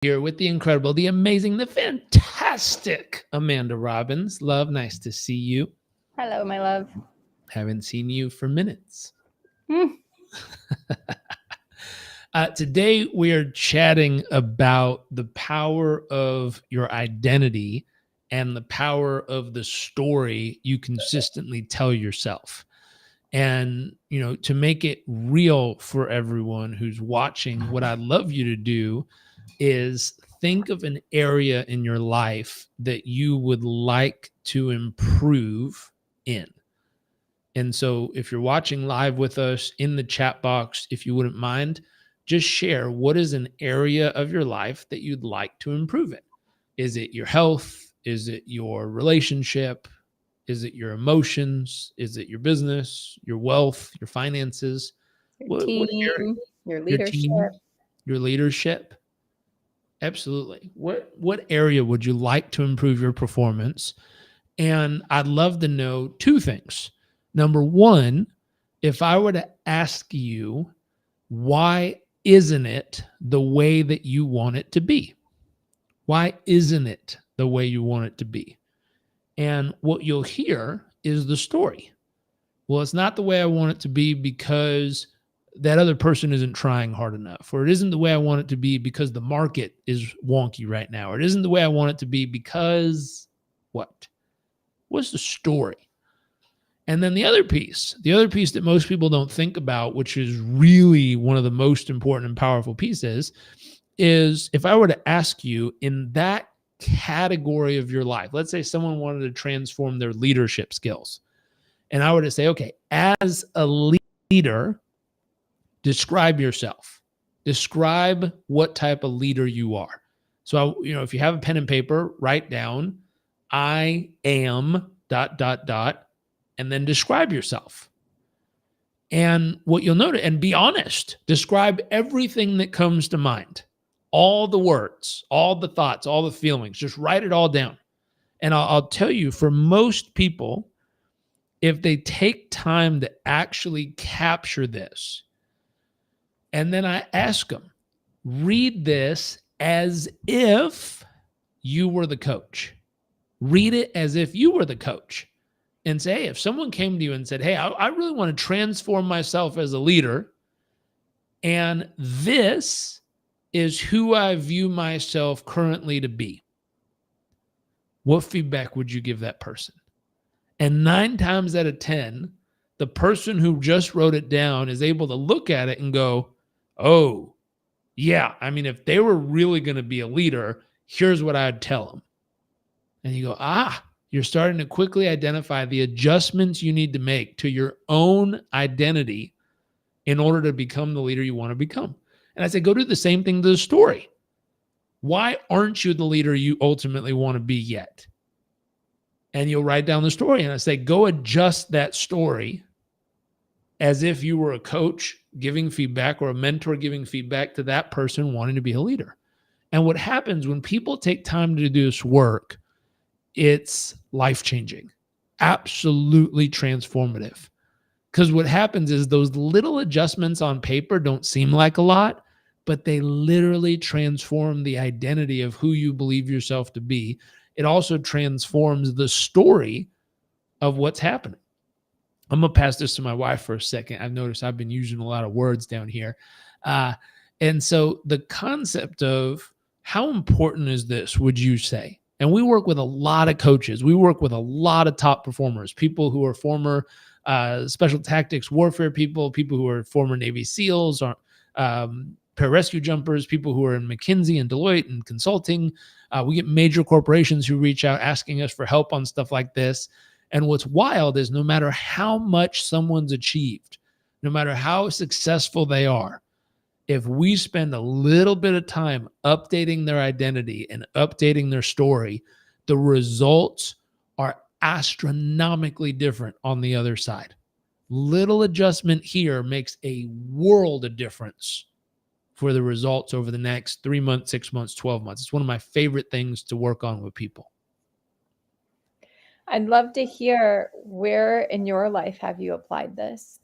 Here with the incredible, the amazing, the fantastic Amanda Robbins. Love, nice to see you. Hello, my love. Haven't seen you for minutes. Hmm. Today, we are chatting about the power of your identity and the power of the story you consistently tell yourself. And, to make it real for everyone who's watching, what I'd love you to do is think of an area in your life that you would like to improve in. And so if you're watching live with us in the chat box, if you wouldn't mind, just share what is an area of your life that you'd like to improve in. Is it your health? Is it your relationship? Is it your emotions? Is it your business, your wealth, your finances? Your What area? team, your Your leadership. team, your leadership? Absolutely. What area would you like to improve your performance? And I'd love to know two things. Number one, if I were to ask you, why isn't it the way that you want it to be? Why isn't it the way you want it to be? And what you'll hear is the story. Well, it's not the way I want it to be because that other person isn't trying hard enough, or it isn't the way I want it to be because the market is wonky right now, or it isn't the way I want it to be because what? What's the story? And then the other piece that most people don't think about, which is really one of the most important and powerful pieces, is if I were to ask you in that category of your life, let's say someone wanted to transform their leadership skills, and I were to say, okay, as a leader, describe yourself. Describe what type of leader you are. So, if you have a pen and paper, write down, I am ... and then describe yourself. And what you'll notice, and be honest, describe everything that comes to mind, all the words, all the thoughts, all the feelings, just write it all down. And I'll tell you, for most people, if they take time to actually capture this, and then I ask them, read this as if you were the coach. Read it as if you were the coach. And say, hey, if someone came to you and said, hey, I really want to transform myself as a leader, and this is who I view myself currently to be, what feedback would you give that person? And 9 times out of 10, the person who just wrote it down is able to look at it and go, oh, yeah, I mean, if they were really going to be a leader, here's what I'd tell them. And you go, you're starting to quickly identify the adjustments you need to make to your own identity in order to become the leader you want to become. And I say, go do the same thing to the story. Why aren't you the leader you ultimately want to be yet? And you'll write down the story. And I say, go adjust that story as if you were a coach giving feedback or a mentor giving feedback to that person wanting to be a leader. And what happens when people take time to do this work, it's life-changing, absolutely transformative. Because what happens is those little adjustments on paper don't seem like a lot, but they literally transform the identity of who you believe yourself to be. It also transforms the story of what's happening. I'm going to pass this to my wife for a second. I've noticed I've been using a lot of words down here. And so the concept of how important is this, would you say? And we work with a lot of coaches. We work with a lot of top performers, people who are former special tactics warfare people who are former Navy SEALs, or pararescue jumpers, people who are in McKinsey and Deloitte and consulting. We get major corporations who reach out asking us for help on stuff like this. And what's wild is no matter how much someone's achieved, no matter how successful they are, if we spend a little bit of time updating their identity and updating their story, the results are astronomically different on the other side. Little adjustment here makes a world of difference for the results over the next 3 months, 6 months, 12 months. It's one of my favorite things to work on with people. I'd love to hear, where in your life have you applied this?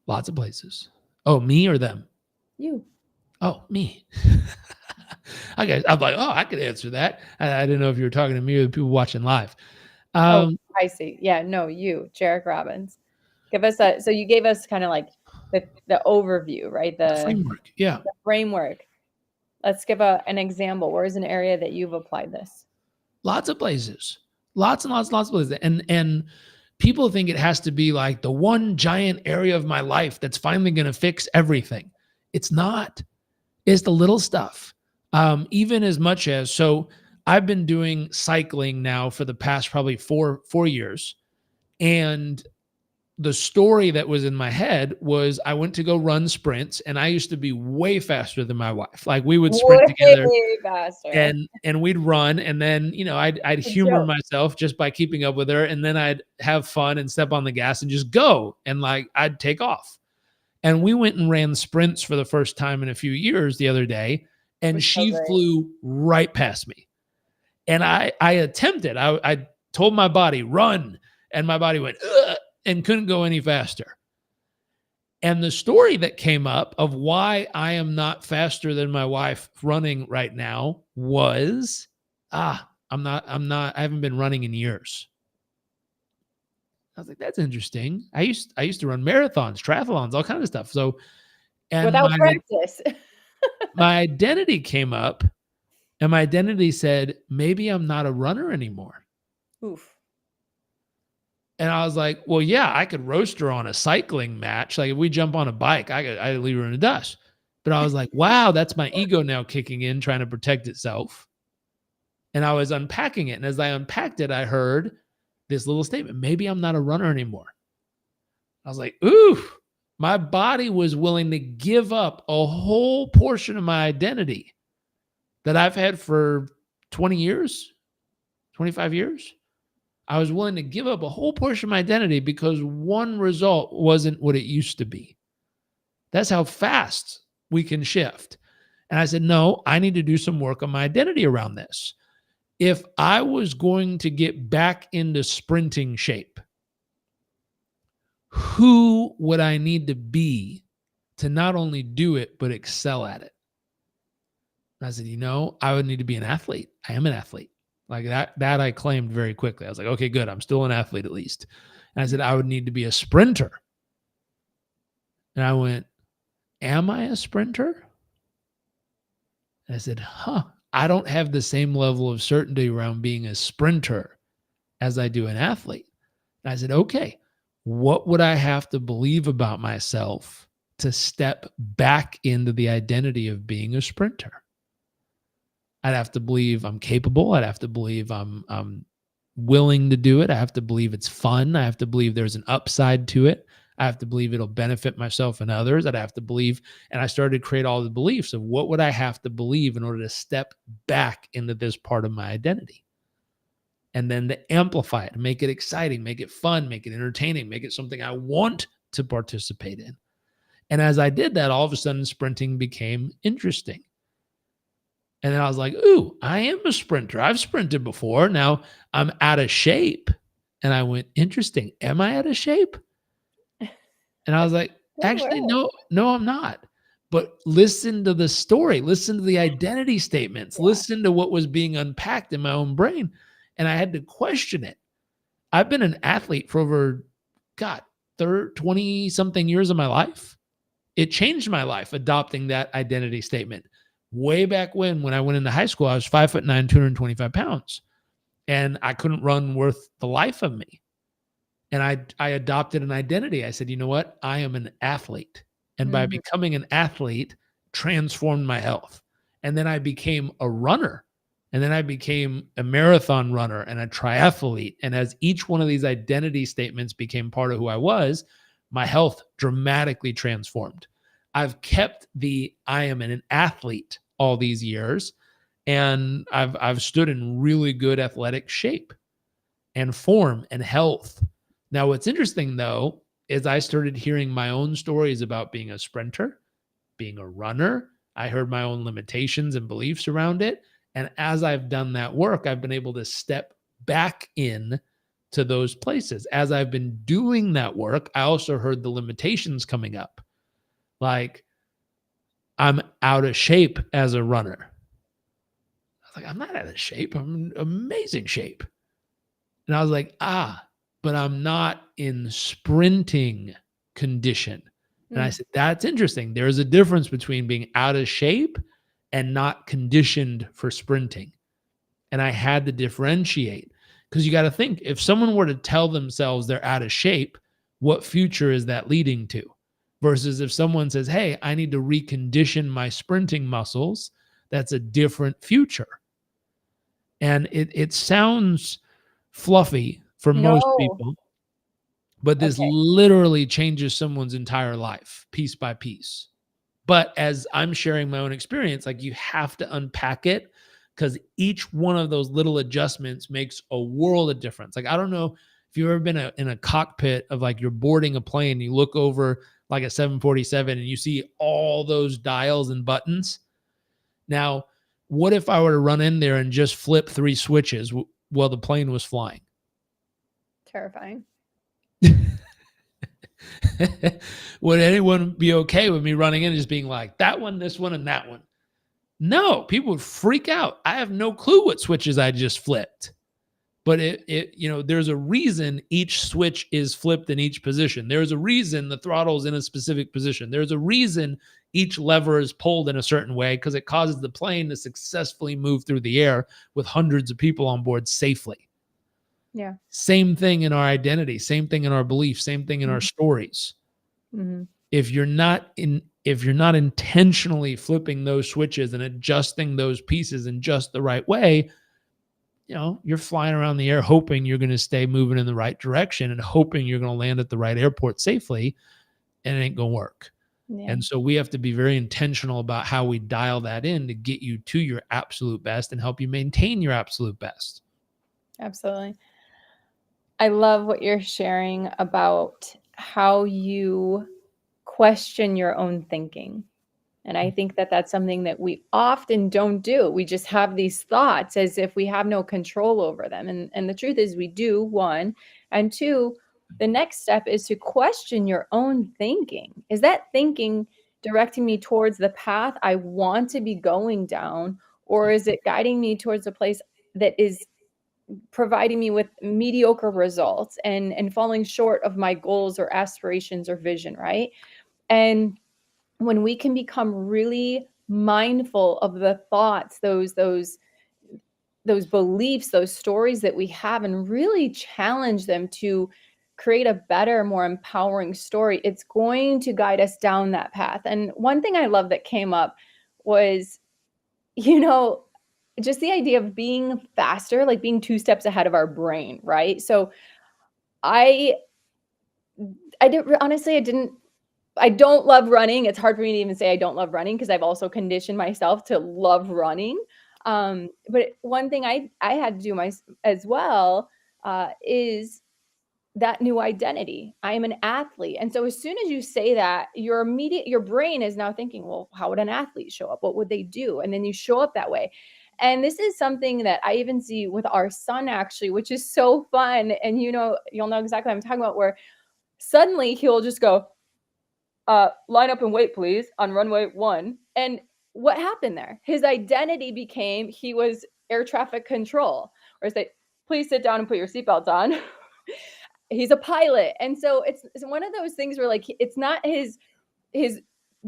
Lots of places. Oh, me or them? You. Oh, me. I'm like, oh, I could answer that. I didn't know if you were talking to me or the people watching live. Oh, Um, I see. Yeah, no, you, Jarek Robbins. Give us a so you gave us kind of like the overview, right? the framework. Yeah. The framework. Let's give an example. Where's an area that you've applied this? Lots of places. Lots and lots and lots of places. And people think it has to be like the one giant area of my life that's finally going to fix everything. It's not. It's the little stuff. Even as much as so I've been doing cycling now for the past probably four years. And the story that was in my head was I went to go run sprints and I used to be way faster than my wife. Like we would sprint together Way faster. and we'd run and then I'd Good humor joke. myself just by keeping up with her and then I'd have fun and step on the gas and just go and like I'd take off. And we went and ran sprints for the first time in a few years the other day It and was so she great. flew right past me. And I attempted. I told my body run and my body went ugh, and couldn't go any faster. And the story that came up of why I am not faster than my wife running right now was, I haven't been running in years. I was like, that's interesting. I used to run marathons, triathlons, all kinds of stuff. So, and Without practice. my identity came up and my identity said, maybe I'm not a runner anymore. Oof. And I was like, well, yeah, I could roast her on a cycling match. Like if we jump on a bike, I'd leave her in the dust. But I was like, wow, that's my ego now kicking in, trying to protect itself. And I was unpacking it. And as I unpacked it, I heard this little statement, maybe I'm not a runner anymore. I was like, ooh, my body was willing to give up a whole portion of my identity that I've had for 20 years, 25 years. I was willing to give up a whole portion of my identity because one result wasn't what it used to be. That's how fast we can shift. And I said, no, I need to do some work on my identity around this. If I was going to get back into sprinting shape, who would I need to be to not only do it, but excel at it? And I said, I would need to be an athlete. I am an athlete. Like that I claimed very quickly. I was like, okay, good. I'm still an athlete at least. And I said, I would need to be a sprinter. And I went, am I a sprinter? And I said, I don't have the same level of certainty around being a sprinter as I do an athlete. And I said, okay, what would I have to believe about myself to step back into the identity of being a sprinter? I'd have to believe I'm capable. I'd have to believe I'm willing to do it. I have to believe it's fun. I have to believe there's an upside to it. I have to believe it'll benefit myself and others. I'd have to believe, and I started to create all the beliefs of what would I have to believe in order to step back into this part of my identity. And then to amplify it, make it exciting, make it fun, make it entertaining, make it something I want to participate in. And as I did that, all of a sudden sprinting became interesting. And then I was like, ooh, I am a sprinter. I've sprinted before. Now I'm out of shape. And I went, interesting. Am I out of shape? And I was like, actually, no, I'm not. But listen to the story. Listen to the identity statements. Yeah. Listen to what was being unpacked in my own brain. And I had to question it. I've been an athlete for over, 20 something years of my life. It changed my life adopting that identity statement. Way back when I went into high school, I was 5'9", 225 pounds, and I couldn't run worth the life of me. And I adopted an identity. I said, you know what? I am an athlete. And by becoming an athlete, transformed my health. And then I became a runner. And then I became a marathon runner and a triathlete. And as each one of these identity statements became part of who I was, my health dramatically transformed. I've kept I am an athlete all these years, and I've stood in really good athletic shape and form and health. Now, what's interesting though, is I started hearing my own stories about being a sprinter, being a runner. I heard my own limitations and beliefs around it. And as I've done that work, I've been able to step back in to those places. As I've been doing that work, I also heard the limitations coming up. Like, I'm out of shape as a runner. was like, I'm not out of shape. I'm in amazing shape. And I was like, but I'm not in sprinting condition. And I Mm. said, that's interesting. There's a difference between being out of shape and not conditioned for sprinting. And I had to differentiate because you got to think if someone were to tell themselves they're out of shape, what future is that leading to? Versus if someone says, hey, I need to recondition my sprinting muscles, that's a different future. And it sounds fluffy for most No. people, but this Okay. literally changes someone's entire life piece by piece. But as I'm sharing my own experience, like you have to unpack it because each one of those little adjustments makes a world of difference. Like, I don't know if you've ever been in a cockpit of like you're boarding a plane, you look over like a 747 and you see all those dials and buttons. Now, what if I were to run in there and just flip 3 switches while the plane was flying? Terrifying. Would anyone be okay with me running in and just being like, that one, this one, and that one? No, people would freak out. I have no clue what switches I just flipped. But there's a reason each switch is flipped in each position. There's a reason the throttle's in a specific position. There's a reason each lever is pulled in a certain way because it causes the plane to successfully move through the air with hundreds of people on board safely. Yeah. Same thing in our identity, same thing in our beliefs, same thing in our stories. Mm-hmm. If you're not intentionally flipping those switches and adjusting those pieces in just the right way, you're flying around the air hoping you're going to stay moving in the right direction and hoping you're going to land at the right airport safely, and it ain't going to work. Yeah. And so we have to be very intentional about how we dial that in to get you to your absolute best and help you maintain your absolute best. Absolutely. I love what you're sharing about how you question your own thinking. And I think that that's something that we often don't do. We just have these thoughts as if we have no control over them. And the truth is we do, one. And two, the next step is to question your own thinking. Is that thinking directing me towards the path I want to be going down? Or is it guiding me towards a place that is providing me with mediocre results and falling short of my goals or aspirations or vision, right? And when we can become really mindful of the thoughts, those beliefs, those stories that we have, and really challenge them to create a better, more empowering story, it's going to guide us down that path. And one thing I love that came up was, you know, just the idea of being faster, like being 2 steps ahead of our brain, right? So I I didn't honestly, I don't love running. It's hard for me to even say I don't love running because I've also conditioned myself to love running. But one thing I had to do as well is that new identity. I am an athlete. And so as soon as you say that, your brain is now thinking, well, how would an athlete show up? What would they do? And then you show up that way. And this is something that I even see with our son actually, which is so fun. And you'll know exactly what I'm talking about, where suddenly he'll just go, line up and wait, please, on runway 1. And what happened there? His identity became he was air traffic control, or say, please sit down and put your seatbelts on. He's a pilot. And so it's one of those things where like it's not his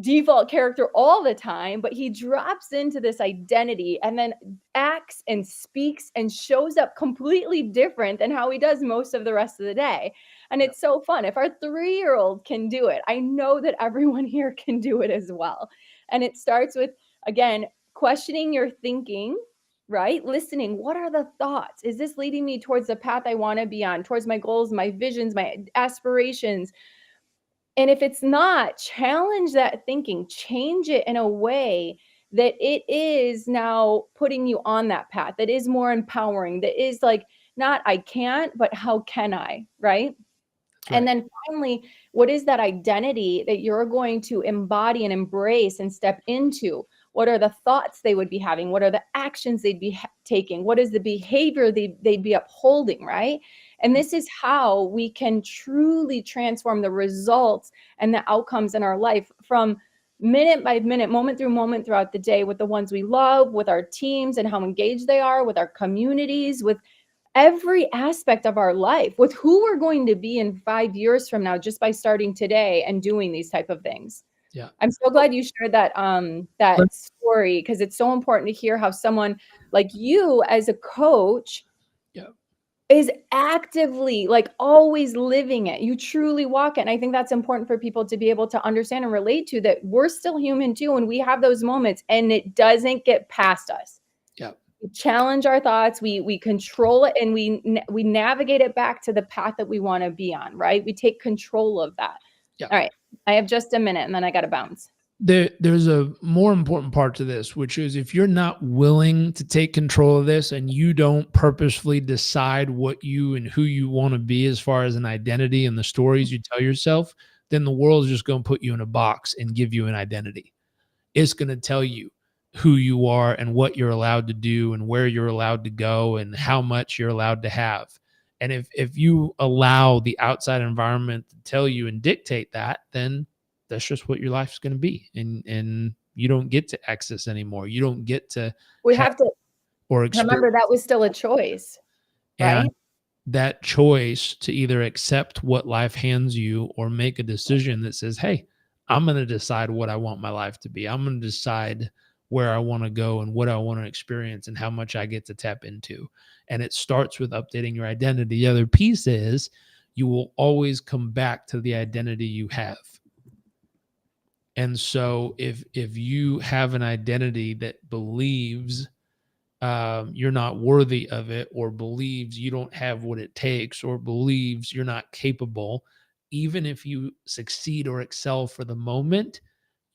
default character all the time, but he drops into this identity and then acts and speaks and shows up completely different than how he does most of the rest of the day. And it's so fun. If our 3-year-old can do it, I know that everyone here can do it as well. And it starts with, again, questioning your thinking, right? Listening. What are the thoughts? Is this leading me towards the path I want to be on, towards my goals, my visions, my aspirations? And if it's not, challenge that thinking, change it in a way that it is now putting you on that path, that is more empowering, that is like, not I can't, but how can I, right? Right. And then finally, what is that identity that you're going to embody and embrace and step into? What are the thoughts they would be having? What are the actions they'd be taking? What is the behavior they'd be upholding, right? And this is how we can truly transform the results and the outcomes in our life from minute by minute, moment through moment throughout the day with the ones we love, with our teams and how engaged they are, with our communities, with every aspect of our life, with who we're going to be in 5 years from now, just by starting today and doing these type of things. Yeah. I'm so glad you shared that Let- that story, because it's so important to hear how someone like you as a coach Yeah. is actively, like, always living it. You truly walk it. And I think that's important for people to be able to understand and relate to, that we're still human too, and we have those moments, and it doesn't get past us. Yeah. We challenge our thoughts, we control it, and we navigate it back to the path that we want to be on, right? We take control of that. Yeah. All right. I have just a minute and then I got to bounce. There's a more important part to this, which is if you're not willing to take control of this and you don't purposefully decide what you and who you want to be as far as an identity and the stories you tell yourself, then the world is just going to put you in a box and give you an identity. It's going to tell you who you are and what you're allowed to do and where you're allowed to go and how much you're allowed to have. And if you allow the outside environment to tell you and dictate that, then that's just what your life's going to be. And you don't get to access anymore. You don't get to We have have to or experience. remember that was still a choice, right? And that choice to either accept what life hands you or make a decision that says, hey, I'm going to decide what I want my life to be. I'm going to decide where I want to go and what I want to experience and how much I get to tap into. And it starts with updating your identity. The other piece is you will always come back to the identity you have. And so if you have an identity that believes you're not worthy of it, or believes you don't have what it takes, or believes you're not capable, even if you succeed or excel for the moment,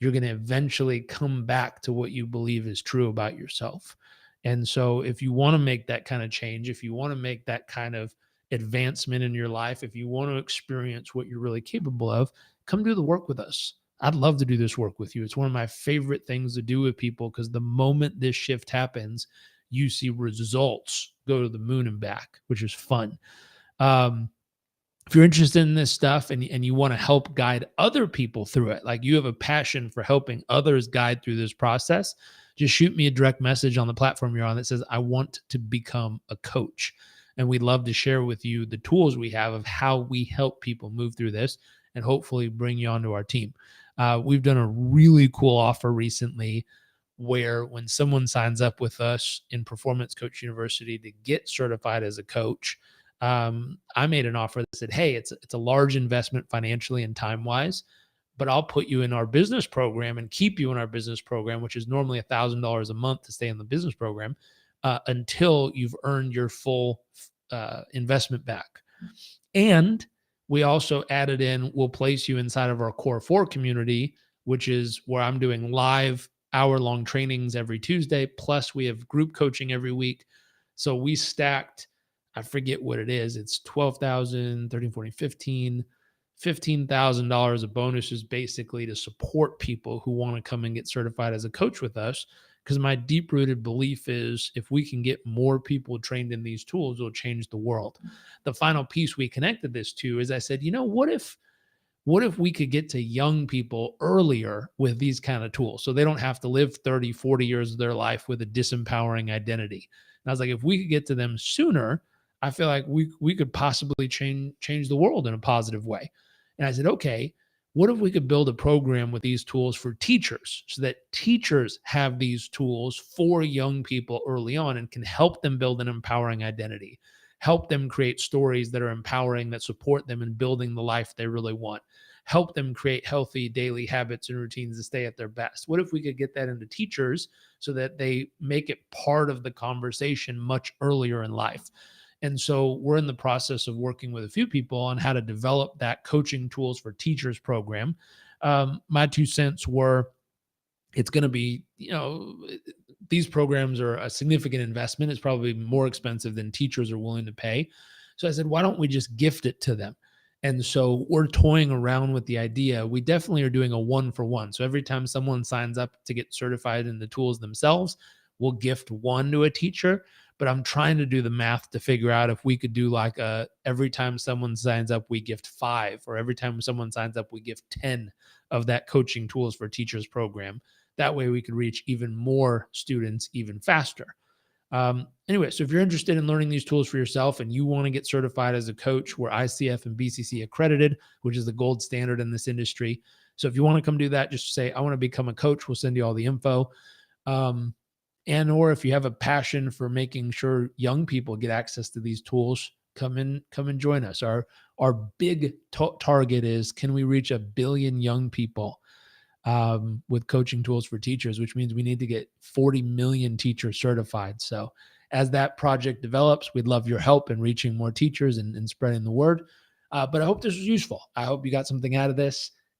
you're going to eventually come back to what you believe is true about yourself. And so if you want to make that kind of change, if you want to make that kind of advancement in your life, if you want to experience what you're really capable of, come do the work with us. I'd love to do this work with you. It's one of my favorite things to do with people, because the moment this shift happens, you see results go to the moon and back, which is fun. If you're interested in this stuff and you want to help guide other people through it, like you have a passion for helping others guide through this process, just shoot me a direct message on the platform you're on that says, I want to become a coach. And we'd love to share with you the tools we have of how we help people move through this and hopefully bring you onto our team. We've done a really cool offer recently where when someone signs up with us in Performance Coach University to get certified as a coach, I made an offer that said, hey, it's a large investment financially and time-wise, but I'll put you in our business program and keep you in our business program, which is normally $1,000 a month to stay in the business program, until you've earned your full investment back. And we also added in, we'll place you inside of our Core 4 community, which is where I'm doing live hour-long trainings every Tuesday. Plus, we have group coaching every week. So we stacked, I forget what it is. It's 12,000, 13, 14, 15, $15,000 of bonuses basically to support people who want to come and get certified as a coach with us. Because my deep-rooted belief is if we can get more people trained in these tools, it'll change the world. The final piece we connected this to is I said, what if we could get to young people earlier with these kind of tools so they don't have to live 30, 40 years of their life with a disempowering identity? And I was like, if we could get to them sooner, I feel like we could possibly change the world in a positive way. And I said, okay, what if we could build a program with these tools for teachers so that teachers have these tools for young people early on and can help them build an empowering identity, help them create stories that are empowering, that support them in building the life they really want, help them create healthy daily habits and routines to stay at their best? What if we could get that into teachers so that they make it part of the conversation much earlier in life? And so we're in the process of working with a few people on how to develop that coaching tools for teachers program. My 2 cents were, it's going to be, these programs are a significant investment. It's probably more expensive than teachers are willing to pay. So I said, why don't we just gift it to them? And so we're toying around with the idea. We definitely are doing a 1-for-1. So every time someone signs up to get certified in the tools themselves, we'll gift 1 to a teacher. But I'm trying to do the math to figure out if we could do like every time someone signs up, we gift 5, or every time someone signs up, we gift 10 of that Coaching Tools for Teachers program. That way we could reach even more students even faster. Anyway, so if you're interested in learning these tools for yourself and you want to get certified as a coach, we're ICF and BCC accredited, which is the gold standard in this industry. So if you want to come do that, just say, I want to become a coach. We'll send you all the info. Or if you have a passion for making sure young people get access to these tools, come and join us. Our big target is, can we reach 1 billion young people with Coaching Tools for Teachers, which means we need to get 40 million teachers certified. So as that project develops, we'd love your help in reaching more teachers and spreading the word. But I hope this was useful. I hope you got something out of this.